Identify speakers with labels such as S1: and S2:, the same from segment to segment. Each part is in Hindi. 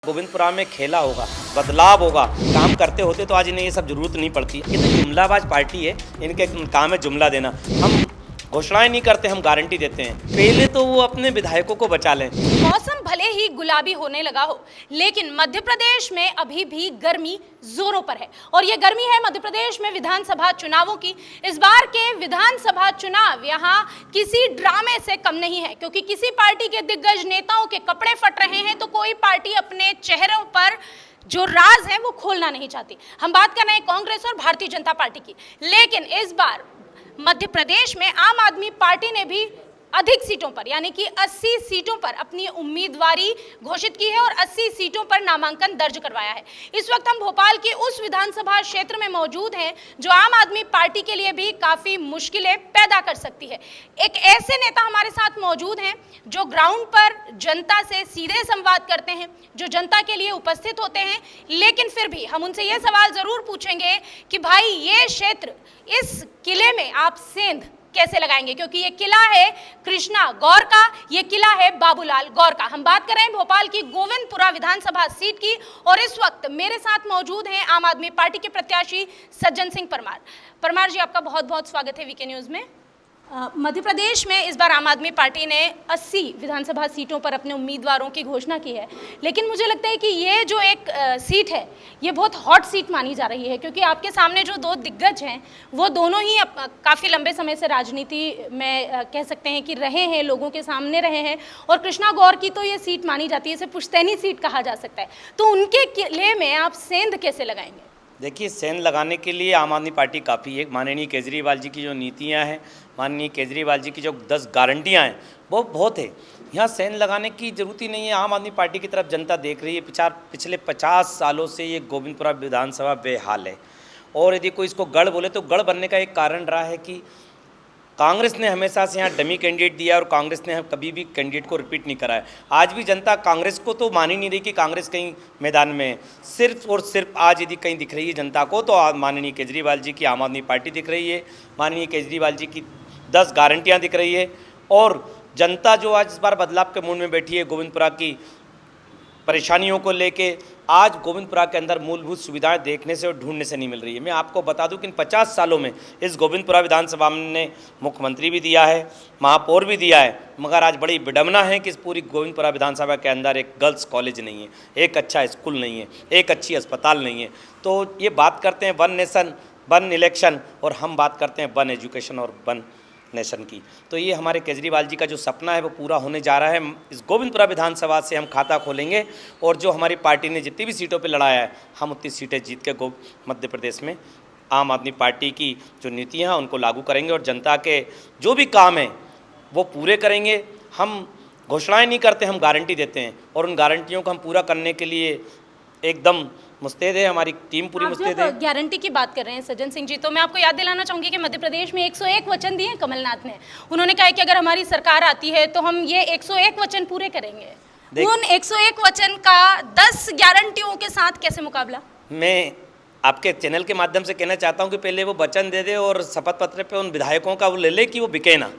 S1: गोविंदपुरा में खेला होगा, बदलाव होगा, काम करते होते तो आज इन्हें ये सब जरूरत नहीं पड़ती। ये तो जुमलाबाज पार्टी है, इनके काम है जुमला देना। हम घोषणाएं नहीं करते, हम गारंटी देते हैं। पहले तो वो अपने विधायकों को बचा लें।
S2: मौसम भले ही गुलाबी होने लगा हो, लेकिन मध्य प्रदेश में अभी भी गर्मी जोरों पर है और ये गर्मी है मध्य प्रदेश में विधानसभा चुनावों की। इस बार के विधानसभा चुनाव यहाँ किसी ड्रामे से कम नहीं है, क्योंकि किसी पार्टी के दिग्गज नेताओं के कपड़े फट रहे हैं तो कोई पार्टी अपने चेहरों पर जो राज है वो खोलना नहीं चाहती। हम बात कर रहे हैं कांग्रेस और भारतीय जनता पार्टी की, लेकिन इस बार मध्य प्रदेश में आम आदमी पार्टी ने भी अधिक सीटों पर यानी कि 80 सीटों पर अपनी उम्मीदवारी घोषित की है और 80 सीटों पर नामांकन दर्ज करवाया है। इस वक्त हम भोपाल के उस विधानसभा क्षेत्र में मौजूद हैं जो आम आदमी पार्टी के लिए भी काफ़ी मुश्किलें पैदा कर सकती है। एक ऐसे नेता हमारे साथ मौजूद हैं जो ग्राउंड पर जनता से सीधे संवाद करते हैं, जो जनता के लिए उपस्थित होते हैं, लेकिन फिर भी हम उनसे ये सवाल ज़रूर पूछेंगे कि भाई ये क्षेत्र, इस किले में आप सेंध कैसे लगाएंगे, क्योंकि ये किला है कृष्णा गौर का, ये किला है बाबूलाल गौर का। हम बात कर रहे हैं भोपाल की गोविंदपुरा विधानसभा सीट की और इस वक्त मेरे साथ मौजूद हैं आम आदमी पार्टी के प्रत्याशी सज्जन सिंह परमार। परमार जी, आपका बहुत बहुत स्वागत है वीके न्यूज़ में। मध्य प्रदेश में इस बार आम आदमी पार्टी ने 80 विधानसभा सीटों पर अपने उम्मीदवारों की घोषणा की है, लेकिन मुझे लगता है कि ये जो एक सीट है ये बहुत हॉट सीट मानी जा रही है, क्योंकि आपके सामने जो दो दिग्गज हैं वो दोनों ही काफ़ी लंबे समय से राजनीति में कह सकते हैं कि रहे हैं, लोगों के सामने रहे हैं। और कृष्णा गौर की तो ये सीट मानी जाती है, इसे पुश्तैनी सीट कहा जा सकता है। तो उनके किले में आप सेंध कैसे लगाएंगे?
S1: देखिए, सेंध लगाने के लिए आम आदमी पार्टी काफ़ी है। माननीय केजरीवाल जी की जो नीतियां हैं, माननीय केजरीवाल जी की जो 10 गारंटियां हैं वो बहुत है। यहाँ सेंध लगाने की ज़रूरत ही नहीं है। आम आदमी पार्टी की तरफ जनता देख रही है। पिछले 50 सालों से ये गोविंदपुरा विधानसभा बेहाल है और यदि कोई इसको गढ़ बोले तो गढ़ बनने का एक कारण रहा है कि कांग्रेस ने हमेशा से यहाँ डमी कैंडिडेट दिया और कांग्रेस ने कभी भी कैंडिडेट को रिपीट नहीं कराया। आज भी जनता कांग्रेस को तो मान ही नहीं रही कि कांग्रेस कहीं मैदान में है। सिर्फ और सिर्फ आज यदि कहीं दिख रही है जनता को तो माननीय केजरीवाल जी की आम आदमी पार्टी दिख रही है, माननीय केजरीवाल जी की 10 गारंटियाँ दिख रही है। और जनता जो आज इस बार बदलाव के मूड में बैठी है, गोविंदपुरा की परेशानियों को लेके, आज गोविंदपुरा के अंदर मूलभूत सुविधाएं देखने से और ढूंढने से नहीं मिल रही है। मैं आपको बता दूं कि इन 50 सालों में इस गोविंदपुरा विधानसभा ने मुख्यमंत्री भी दिया है, महापौर भी दिया है, मगर आज बड़ी विडंबना है कि इस पूरी गोविंदपुरा विधानसभा के अंदर एक गर्ल्स कॉलेज नहीं है, एक अच्छा स्कूल नहीं है, एक अच्छी अस्पताल नहीं है। तो ये बात करते हैं वन नेशन वन इलेक्शन और हम बात करते हैं वन एजुकेशन और वन नेशन की। तो ये हमारे केजरीवाल जी का जो सपना है वो पूरा होने जा रहा है। इस गोविंदपुरा विधानसभा से हम खाता खोलेंगे और जो हमारी पार्टी ने जितनी भी सीटों पे लड़ाया है, हम उतनी सीटें जीत के मध्य प्रदेश में आम आदमी पार्टी की जो नीतियाँ हैं उनको लागू करेंगे और जनता के जो भी काम हैं वो पूरे करेंगे। हम घोषणाएँ नहीं करते, हम गारंटी देते हैं और उन गारंटियों को हम पूरा करने के लिए एकदम मुस्तैद है, हमारी टीम पूरी मुस्तैद है।
S2: गारंटी की बात कर रहे हैं सज्जन सिंह जी, तो मैं आपको याद दिलाना चाहूंगी कि मध्य प्रदेश में 101 वचन दिए कमलनाथ ने। उन्होंने कहा कि अगर हमारी सरकार आती है तो हम ये 101 वचन पूरे करेंगे। उन 101 वचन का 10 गारंटियों के साथ कैसे मुकाबला? मैं
S1: आपके चैनल के माध्यम से कहना चाहता हूँ कि पहले वो वचन दे दे और शपथ पत्र पे उन विधायकों का वो ले ले कि वो बिके ना।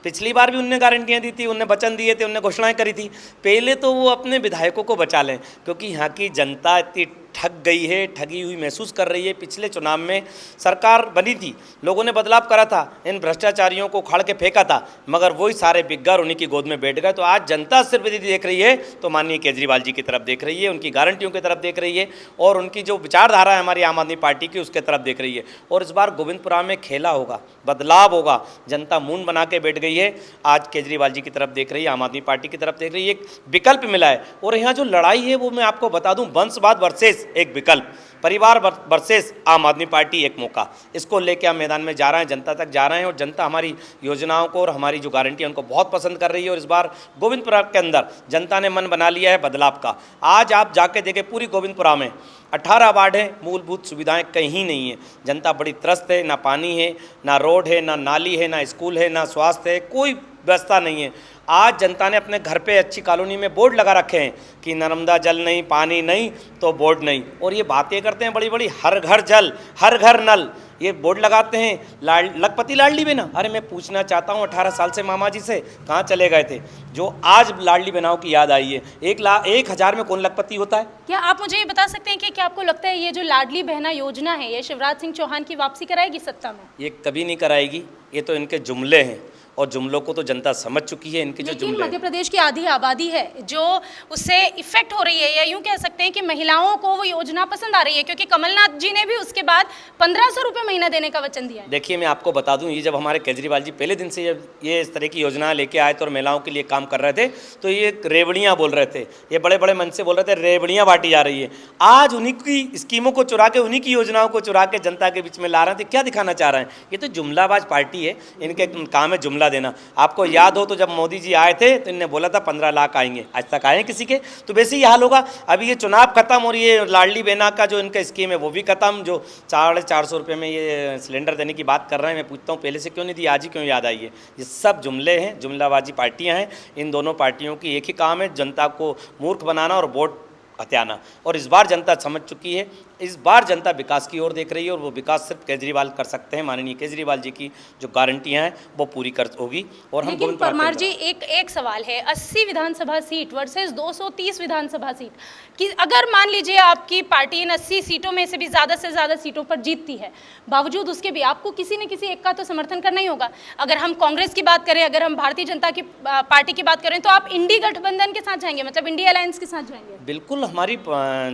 S1: पिछली बार भी उनने गारंटियाँ दी थी, उनने वचन दिए थे, उनने घोषणाएं करी थी। पहले तो वो अपने विधायकों को बचा लें, क्योंकि यहाँ की जनता इतनी ठग गई है, ठगी हुई महसूस कर रही है। पिछले चुनाव में सरकार बनी थी, लोगों ने बदलाव करा था, इन भ्रष्टाचारियों को उखाड़ के फेंका था, मगर वही सारे बिग्गर उन्हीं की गोद में बैठ गए। तो आज जनता सिर्फ यदि देख रही है तो माननीय केजरीवाल जी की तरफ देख रही है, उनकी गारंटियों की तरफ देख रही है और उनकी जो विचारधारा है हमारी आम आदमी पार्टी की उसके तरफ देख रही है। और इस बार गोविंदपुरा में खेला होगा, बदलाव होगा, जनता मूंड बना के बैठ गई है। आज केजरीवाल जी की तरफ देख रही है, आम आदमी पार्टी की तरफ देख रही है, एक विकल्प मिला है। और यहाँ जो लड़ाई है वो मैं आपको बता दूं, वंशवाद वर्सेस एक विकल्प, परिवार वर्सेस आम आदमी पार्टी एक मौका, इसको लेके हम मैदान में जा रहे हैं, जनता तक जा रहे हैं और जनता हमारी योजनाओं को और हमारी जो गारंटी है उनको बहुत पसंद कर रही है। और इस बार गोविंदपुरा के अंदर जनता ने मन बना लिया है बदलाव का। आज आप जाके देखें, पूरी गोविंदपुरा में 18 वार्ड हैं, मूलभूत सुविधाएं कहीं नहीं है। जनता बड़ी त्रस्त है, ना पानी है, ना रोड है, ना नाली है, ना स्कूल है, ना स्वास्थ्य है, कोई व्यवस्था नहीं है। आज जनता ने अपने घर पे अच्छी कॉलोनी में बोर्ड लगा रखे हैं कि नर्मदा जल नहीं, पानी नहीं तो बोर्ड नहीं, और ये बातें करते हैं बड़ी बड़ी, हर घर जल हर घर नल, ये बोर्ड लगाते हैं। लखपति लाडली बहना, अरे मैं पूछना चाहता हूँ 18 साल से मामा जी से कहाँ चले गए थे, जो आज लाडली बहनाओं की याद आई है। 1,00,000 में कौन लखपति होता है?
S2: क्या आप मुझे ये बता सकते हैं कि क्या आपको लगता है ये जो लाडली बहना योजना है ये शिवराज सिंह चौहान की वापसी कराएगी सत्ता में?
S1: ये कभी नहीं कराएगी, ये तो इनके जुमले हैं, और जुमलों को तो जनता समझ चुकी है। इनके जो
S2: लेकिन
S1: जुमले
S2: मध्य प्रदेश की आधी आबादी है जो उससे इफेक्ट हो रही है, या यूं कह सकते हैं कि महिलाओं को वो योजना पसंद आ रही है, क्योंकि कमलनाथ जी ने भी उसके बाद 1500 रुपये महीना देने का वचन दिया है।
S1: देखिए मैं आपको बता दूं, ये जब हमारे केजरीवाल जी पहले दिन से ये इस तरह की योजना लेके आए थे और महिलाओं के लिए काम कर रहे थे, तो ये रेवड़ियाँ बोल रहे थे, ये बड़े बड़े मन से बोल रहे थे रेवड़ियाँ बांटी जा रही है। आज उन्हीं की स्कीमों को चुरा के, उन्हीं की योजनाओं को चुरा के जनता के बीच में ला रहे थे। क्या दिखाना चाह रहे हैं? ये तो जुमलाबाज पार्टी है, इनके काम है जुमला देना। आपको याद हो तो जब मोदी जी आए थे तो इन्होंने बोला था 15 लाख आएंगे, आज तक आए किसी के? तो वैसे ही हाल होगा। अभी ये चुनाव खत्म और ये लाडली बहना का जो इनका स्कीम है वो भी खत्म। जो 450 रुपये में ये सिलेंडर देने की बात कर रहे हैं, मैं पूछता हूँ पहले से क्यों नहीं दी, आज ही क्यों याद आई है? ये सब जुमले हैं, जुमलाबाजी पार्टियाँ हैं। इन दोनों पार्टियों की एक ही काम है, जनता को मूर्ख बनाना और वोट हत्याना। और इस बार जनता समझ चुकी है, इस बार जनता विकास की ओर देख रही है, और वो विकास सिर्फ केजरीवाल कर सकते हैं। माननीय केजरीवाल जी की जो गारंटियां हैं वो पूरी कर होगी। और हम
S2: लेकिन परमार जी एक सवाल है, 80 विधानसभा सीट वर्सेस 230 विधानसभा सीट कि अगर मान लीजिए आपकी पार्टी इन 80 सीटों में से भी ज़्यादा सीटों पर जीतती है, बावजूद उसके भी आपको किसी न किसी एक का तो समर्थन करना ही होगा। अगर हम कांग्रेस की बात करें, अगर हम भारतीय जनता की पार्टी की बात करें, तो आप इंडी गठबंधन के साथ जाएंगे, मतलब इंडिया अलायंस के साथ जाएंगे?
S1: बिल्कुल, हमारी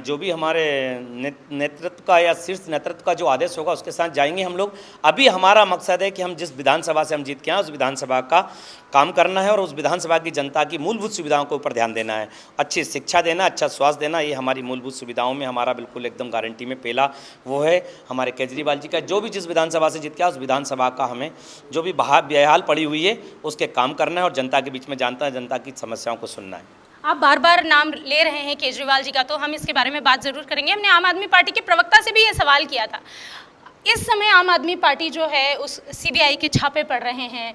S1: जो भी हमारे नेतृत्व का या शीर्ष नेतृत्व का जो आदेश होगा उसके साथ जाएंगे हम लोग। अभी हमारा मकसद है कि हम जिस विधानसभा से हम जीत के आए उस विधानसभा का काम करना है, और उस विधानसभा की जनता की मूलभूत सुविधाओं के ऊपर ध्यान देना है। अच्छी शिक्षा देना, अच्छा स्वास्थ्य देना, ये हमारी मूलभूत सुविधाओं में हमारा बिल्कुल एकदम गारंटी में पहला वो है हमारे केजरीवाल जी का। जो भी जिस विधानसभा से जीत के आए उस विधानसभा का हमें जो भी बेहाल पड़ी हुई है उसके काम करना है, और जनता के बीच में जनता की समस्याओं को सुनना है।
S2: आप बार बार नाम ले रहे हैं केजरीवाल जी का, तो हम इसके बारे में बात जरूर करेंगे। हमने आम आदमी पार्टी के प्रवक्ता से भी ये सवाल किया था। इस समय आम आदमी पार्टी जो है उस सीबीआई के छापे पड़ रहे हैं,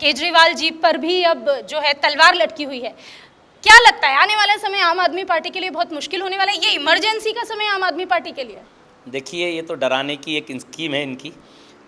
S2: केजरीवाल जी पर भी अब जो है तलवार लटकी हुई है। क्या लगता है आने वाला समय आम आदमी पार्टी के लिए बहुत मुश्किल होने वाला है? ये इमरजेंसी का समय आम आदमी पार्टी के लिए?
S1: देखिए, ये तो डराने की एक स्कीम है इनकी।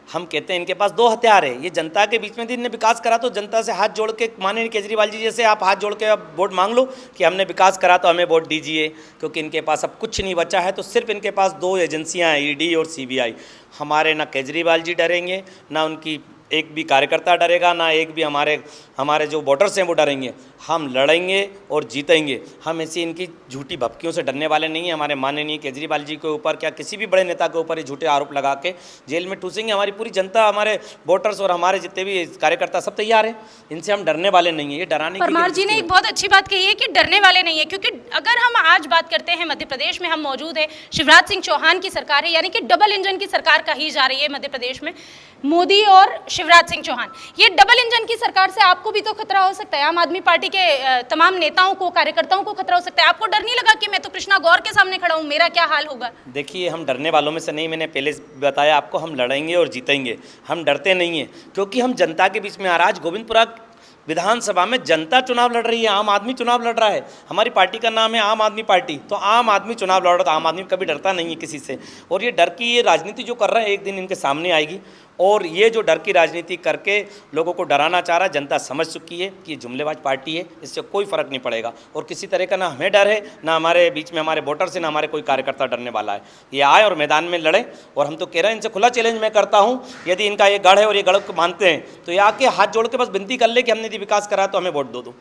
S1: हम कहते हैं इनके पास दो हथियार है। ये जनता के बीच में इनने विकास करा तो जनता से हाथ जोड़ के, माने केजरीवाल जी जैसे आप हाथ जोड़ के अब वोट मांग लो कि हमने विकास करा तो हमें वोट दीजिए, क्योंकि इनके पास अब कुछ नहीं बचा है। तो सिर्फ इनके पास दो एजेंसियां हैं, ईडी और सीबीआई। हमारे ना केजरीवाल जी डरेंगे, ना उनकी एक भी कार्यकर्ता डरेगा, ना एक भी हमारे जो वोटर्स हैं वो डरेंगे। हम लड़ेंगे और जीतेंगे। हम ऐसी इनकी झूठी भपकियों से डरने वाले नहीं हैं। हमारे माननीय केजरीवाल जी के ऊपर, क्या किसी भी बड़े नेता के ऊपर ये झूठे आरोप लगा के जेल में ठूसेंगे। हमारी पूरी जनता, हमारे वोटर्स और हमारे जितने भी कार्यकर्ता सब तैयार हैं। इनसे हम डरने वाले नहीं हैं। ये डराने की
S2: परमार जी ने एक बहुत अच्छी बात कही है कि डरने वाले नहीं है, क्योंकि अगर हम आज बात करते हैं मध्य प्रदेश में हम मौजूद है, शिवराज सिंह चौहान की सरकार है, यानी कि डबल इंजन की सरकार कही जा रही है मध्य प्रदेश में, मोदी और शिवराज सिंह चौहान। ये डबल इंजन की सरकार से आपको भी तो खतरा हो सकता है, आम आदमी पार्टी के तमाम नेताओं को, कार्यकर्ताओं को खतरा हो सकता है। आपको डर नहीं लगा कि मैं तो कृष्णा गौर के सामने खड़ा हूं, मेरा क्या हाल होगा?
S1: देखिए, हम डरने वालों में से नहीं, मैंने पहले बताया आपको, हम लड़ेंगे और जीतेंगे। हम डरते नहीं हैं, क्योंकि हम जनता के बीच में आज गोविंदपुरा विधानसभा में जनता चुनाव लड़ रही है, आम आदमी चुनाव लड़ रहा है। हमारी पार्टी का नाम है आम आदमी पार्टी, तो आम आदमी चुनाव लड़ रहा था। आम आदमी कभी डरता नहीं है किसी से। और ये डर की ये राजनीति जो कर रहे हैं, एक दिन इनके सामने आएगी। और ये जो डर की राजनीति करके लोगों को डराना चाह रहा है, जनता समझ चुकी है कि ये जुमलेबाज पार्टी है, इससे कोई फर्क नहीं पड़ेगा। और किसी तरह का ना हमें डर है, ना हमारे बीच में हमारे वोटर से, ना हमारे कोई कार्यकर्ता डरने वाला है। ये आए और मैदान में लड़े। और हम तो कह रहे हैं, इनसे खुला चैलेंज मैं करता हूँ, यदि इनका ये गढ़ है और ये गढ़ को मानते हैं तो ये आके हाथ जोड़ के बस विनती कर ले कि हमने यदि विकास करा तो हमें वोट दो।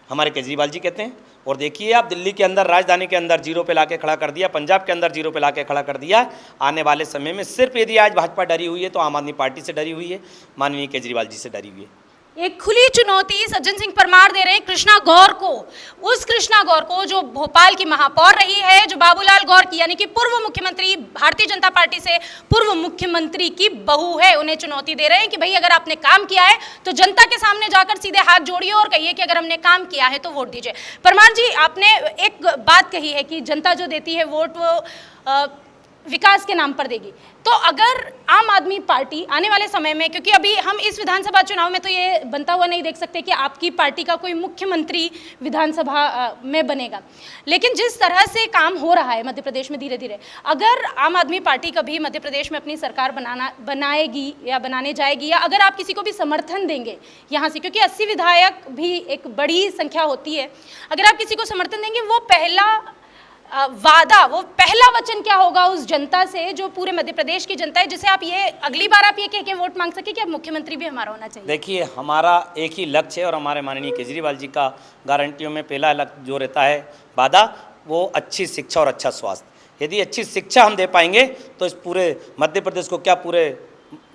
S1: हमारे केजरीवाल जी कहते हैं। और देखिए, आप दिल्ली के अंदर, राजधानी के अंदर जीरो पे लाके खड़ा कर दिया, पंजाब के अंदर जीरो पे लाके खड़ा कर दिया। आने वाले समय में सिर्फ यदि आज भाजपा डरी हुई है तो आम आदमी पार्टी से डरी हुई है, माननीय केजरीवाल जी से डरी हुई है।
S2: एक खुली चुनौती सज्जन सिंह परमार दे रहे हैं कृष्णा गौर को, उस कृष्णा गौर को जो भोपाल की महापौर रही है, जो बाबूलाल गौर की यानी कि पूर्व मुख्यमंत्री, भारतीय जनता पार्टी से पूर्व मुख्यमंत्री की बहू है। उन्हें चुनौती दे रहे हैं कि भाई अगर आपने काम किया है तो जनता के सामने जाकर सीधे हाथ जोड़िए और कहिए कि अगर हमने काम किया है तो वोट दीजिए। परमार जी, आपने एक बात कही है कि जनता जो देती है वोट वो विकास के नाम पर देगी। तो अगर आम आदमी पार्टी आने वाले समय में, क्योंकि अभी हम इस विधानसभा चुनाव में तो ये बनता हुआ नहीं देख सकते कि आपकी पार्टी का कोई मुख्यमंत्री विधानसभा में बनेगा, लेकिन जिस तरह से काम हो रहा है मध्य प्रदेश में धीरे धीरे, अगर आम आदमी पार्टी कभी मध्य प्रदेश में अपनी सरकार बनाएगी या बनाने जाएगी, या अगर आप किसी को भी समर्थन देंगे यहाँ से, क्योंकि 80 विधायक भी एक बड़ी संख्या होती है, अगर आप किसी को समर्थन देंगे, वो पहला वादा, वो पहला वचन क्या होगा उस जनता से जो पूरे मध्य प्रदेश की जनता है, जिसे आप ये अगली बार आप ये कह के वोट मांग सके कि अब मुख्यमंत्री भी हमारा होना चाहिए?
S1: देखिए, हमारा एक ही लक्ष्य है और हमारे माननीय केजरीवाल जी का गारंटियों में पहला लक्ष्य जो रहता है वादा, वो अच्छी शिक्षा और अच्छा स्वास्थ्य। यदि अच्छी शिक्षा हम दे पाएंगे तो इस पूरे मध्य प्रदेश को क्या, पूरे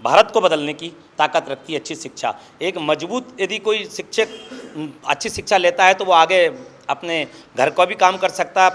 S1: भारत को बदलने की ताकत रखती है अच्छी शिक्षा। एक मजबूत, यदि कोई शिक्षक अच्छी शिक्षा लेता है तो वो आगे अपने घर का भी काम कर सकता है,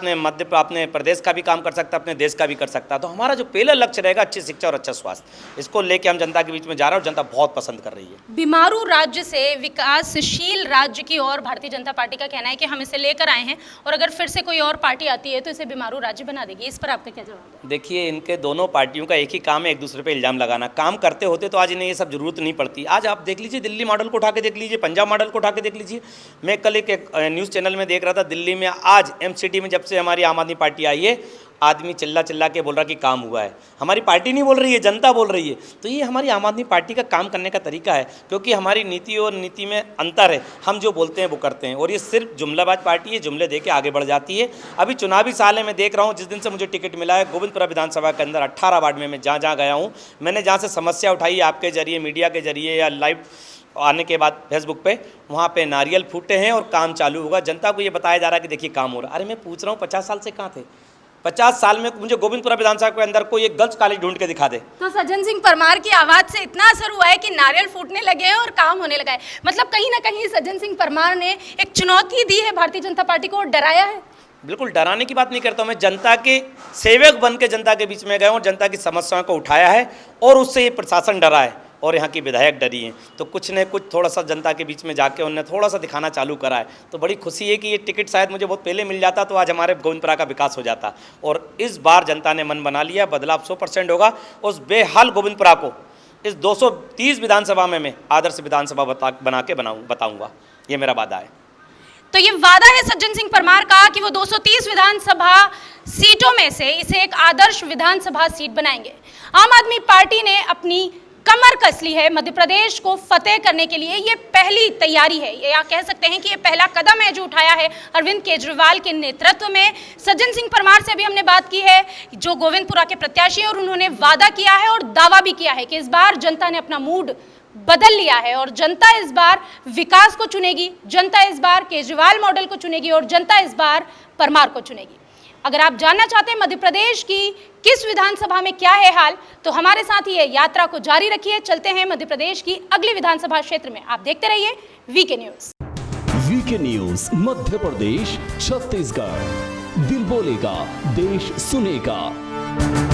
S1: अपने प्रदेश का भी काम कर सकता है, अपने देश का भी कर सकता है। तो हमारा जो पहला लक्ष्य रहेगा अच्छी शिक्षा और अच्छा स्वास्थ्य, इसको लेके हम जनता के बीच में जा रहे हैं और जनता बहुत पसंद कर रही है।
S2: बीमारू राज्य से विकासशील राज्य की ओर भारतीय जनता पार्टी का कहना है कि हम इसे लेकर आए हैं, और अगर फिर से कोई और पार्टी आती है तो इसे बीमारू राज्य बना देगी। इस पर आपका क्या जवाब है?
S1: देखिए, इनके दोनों पार्टियों का एक ही काम है, एक दूसरे पर इल्ज़ाम लगाना। काम करते होते तो आज इन्हें ये सब जरूरत नहीं पड़ती। आज आप देख लीजिए, दिल्ली मॉडल को उठा के देख लीजिए, पंजाब मॉडल को उठा के देख लीजिए। मैं कल एक न्यूज़ चैनल में देख रहा था, दिल्ली में आज एमसीडी में जब से हमारी आम आदमी पार्टी आई है, आदमी चिल्ला चिल्ला के बोल रहा कि काम हुआ है। हमारी पार्टी नहीं बोल रही है, जनता बोल रही है। तो ये हमारी आम आदमी पार्टी का काम करने का तरीका है, क्योंकि हमारी नीति और नीति में अंतर है। हम जो बोलते हैं वो करते हैं, और ये सिर्फ जुमलाबाज पार्टी है, जुमले दे के आगे बढ़ जाती है। अभी चुनावी साल है, मैं देख रहा हूँ, जिस दिन से मुझे टिकट मिला है, गोविंदपुरा विधानसभा के अंदर 18 वार्ड में मैं जहाँ जहाँ गया हूँ, मैंने जहाँ से समस्या उठाई आपके जरिए, मीडिया के जरिए या लाइव आने के बाद फेसबुक पे, वहाँ पे नारियल फूटे हैं और काम चालू होगा। जनता को ये बताया जा रहा है कि देखिए काम हो रहा है। अरे मैं पूछ रहा हूँ, 50 साल से कहाँ थे? 50 साल में मुझे गोविंदपुरा विधानसभा के अंदर कोई एक गर्ल्स कॉलेज ढूंढ के दिखा दे।
S2: तो सज्जन सिंह परमार की आवाज से इतना असर हुआ है कि नारियल फूटने लगे हैं और काम होने लगा है। मतलब कहीं ना कहीं सज्जन सिंह परमार ने एक चुनौती दी है भारतीय जनता पार्टी को और डराया है।
S1: बिल्कुल डराने की बात नहीं करता हूँ मैं, जनता के सेवक बन के जनता के बीच में गया हूँ, जनता की समस्याओं को उठाया है, और उससे ये प्रशासन डरा है और यहाँ की विधायक डरी हैं। तो कुछ ने कुछ थोड़ा सा जनता के बीच में जाके उन्होंने थोड़ा सा दिखाना चालू करा है। तो बड़ी खुशी है कि ये टिकट शायद मुझे बहुत पहले मिल जाता तो आज हमारे गोविंदपुरा का विकास हो जाता। और इस बार जनता ने मन बना लिया, बदलाव 100% होगा। उस बेहाल गोविंदपुरा को इस 230 विधानसभा में मैं आदर्श विधानसभा बना के बताऊँगा, ये मेरा वादा है।
S2: तो ये वादा है सज्जन सिंह परमार का कि वो 230 विधानसभा सीटों में से इसे एक आदर्श विधानसभा सीट बनाएंगे। आम आदमी पार्टी ने अपनी कमर कस ली है मध्य प्रदेश को फतेह करने के लिए। ये पहली तैयारी है, या कह सकते हैं कि ये पहला कदम है जो उठाया है अरविंद केजरीवाल के नेतृत्व में। सज्जन सिंह परमार से भी हमने बात की है, जो गोविंदपुरा के प्रत्याशी हैं, और उन्होंने वादा किया है और दावा भी किया है कि इस बार जनता ने अपना मूड बदल लिया है और जनता इस बार विकास को चुनेगी, जनता इस बार केजरीवाल मॉडल को चुनेगी और जनता इस बार परमार को चुनेगी। अगर आप जानना चाहते हैं मध्य प्रदेश की किस विधानसभा में क्या है हाल, तो हमारे साथ ये यात्रा को जारी रखिए। चलते हैं मध्य प्रदेश की अगली विधानसभा क्षेत्र में। आप देखते रहिए VK news.
S3: VK news Madhya Pradesh Chhattisgarh, दिल बोलेगा, देश सुनेगा।